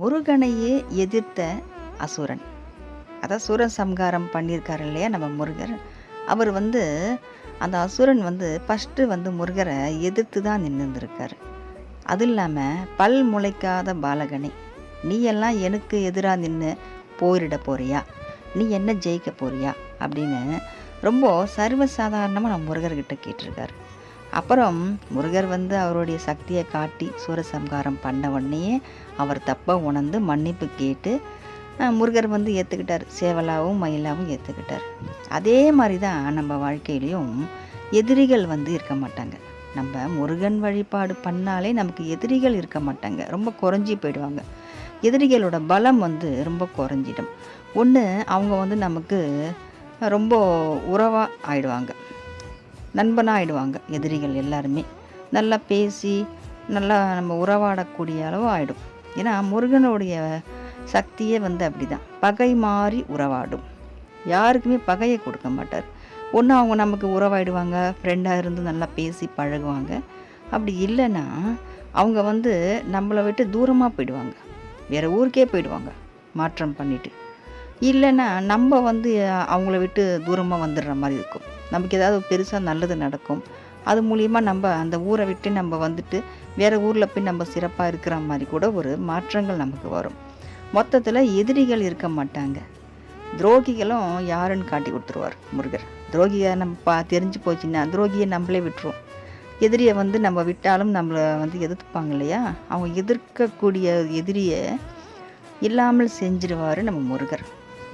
முருகனையே எதிர்த்த அசுரன். அதான் சூரசம்ஹாரம் பண்ணியிருக்காரு இல்லையா நம்ம முருகர். அவர் அந்த அசுரன் ஃபஸ்ட்டு முருகரை எதிர்த்து தான் நின்றுருக்காரு. அது இல்லாமல் பல் முளைக்காத பாலகனே, நீ எல்லாம் எனக்கு எதிராக நின்று போரிட போறியா, நீ என்ன ஜெயிக்க போறியா அப்படின்னு ரொம்ப சர்வசாதாரணமாக நம்ம முருகர்கிட்ட கேட்டிருக்காரு. அப்புறம் முருகர் அவருடைய சக்தியை காட்டி சூரசம்ஹாரம் பண்ண உடனே அவர் தப்பை உணர்ந்து மன்னிப்பு கேட்டு முருகர் ஏற்றுக்கிட்டார். சேவலாவும் மயிலாவும் ஏற்றுக்கிட்டார். அதே மாதிரி தான் நம்ம வாழ்க்கையிலையும் எதிரிகள் இருக்க மாட்டாங்க. நம்ம முருகன் வழிபாடு பண்ணாலே நமக்கு எதிரிகள் இருக்க மாட்டாங்க, ரொம்ப குறைஞ்சி போயிடுவாங்க. எதிரிகளோட பலம் ரொம்ப குறைஞ்சிடும். ஒன்று அவங்க நமக்கு ரொம்ப உறவாக ஆயிடுவாங்க, நண்பனாக ஆகிடுவாங்க. எதிரிகள் எல்லாருமே நல்லா பேசி நல்லா நம்ம உறவாடக்கூடிய அளவு ஆகிடும். ஏன்னா முருகனுடைய சக்தியே அப்படி தான், பகை மாறி உறவாடும். யாருக்குமே பகையை கொடுக்க மாட்டார். ஒன்று அவங்க நமக்கு உறவாயிடுவாங்க, ஃப்ரெண்டாக இருந்து நல்லா பேசி பழகுவாங்க. அப்படி இல்லைன்னா அவங்க நம்மளை விட்டு தூரமாக போயிடுவாங்க, வேறு ஊருக்கே போயிடுவாங்க மாற்றம் பண்ணிவிட்டு. இல்லைன்னா நம்ம அவங்கள விட்டு தூரமாக வந்துடுற மாதிரி இருக்கும். நமக்கு ஏதாவது பெருசாக நல்லது நடக்கும், அது மூலிமா நம்ம அந்த ஊரை விட்டு நம்ம வேறு ஊரில் போய் நம்ம சிறப்பாக இருக்கிற மாதிரி கூட ஒரு மாற்றங்கள் நமக்கு வரும். மொத்தத்தில் எதிரிகள் இருக்க மாட்டாங்க. துரோகிகளும் யாருன்னு காட்டி கொடுத்துருவார் முருகர். துரோகியை நம்ம தெரிஞ்சு போச்சுன்னா துரோகியை நம்மளே விட்டுருவோம். எதிரியை நம்ம விட்டாலும் நம்மளை எதிர்த்துப்பாங்க இல்லையா, அவங்க எதிர்க்கக்கூடிய எதிரியை இல்லாமல் செஞ்சிடுவார் நம்ம முருகர்.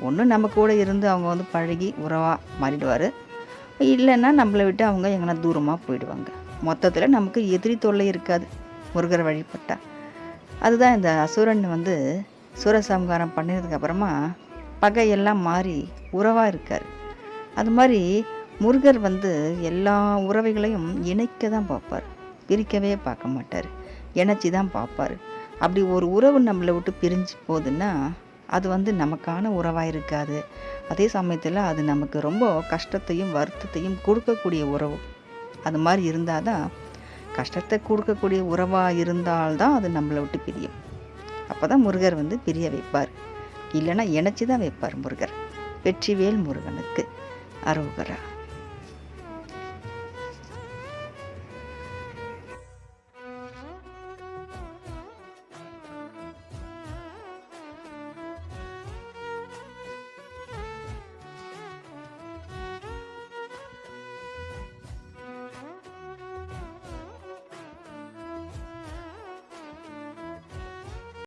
ஒன்று நம்ம கூட இருந்து அவங்க பழகி உறவாக மாறிடுவார், இல்லைன்னா நம்மளை விட்டு அவங்க எங்கன்னா தூரமாக போயிடுவாங்க. மொத்தத்தில் நமக்கு எதிரி தொல்லை இருக்காது முருகர் வழிபட்டால். அதுதான் இந்த அசுரன் சூரசம்ஹாரம் பண்ணினதுக்கப்புறமா பகையெல்லாம் மாறி உறவாக இருக்கார். அது மாதிரி முருகர் எல்லா உறவைகளையும் இணைக்க தான் பார்ப்பார், பிரிக்கவே பார்க்க மாட்டார், இணைச்சி தான் பார்ப்பார். அப்படி ஒரு உறவு நம்மளை விட்டு பிரிஞ்சு போகுதுன்னா அது நமக்கான உறவாக இருக்காது. அதே சமயத்தில் அது நமக்கு ரொம்ப கஷ்டத்தையும் வருத்தத்தையும் கொடுக்கக்கூடிய உறவு. அது மாதிரி இருந்தால் தான், கஷ்டத்தை கொடுக்கக்கூடிய உறவாக இருந்தால்தான் அது நம்மளை விட்டு பிரியும். அப்போ தான் முருகர் பிரிய வைப்பார், இல்லைன்னா இணைச்சி தான் வைப்பார் முருகர். வெற்றிவேல் முருகனுக்கு அரோகரா.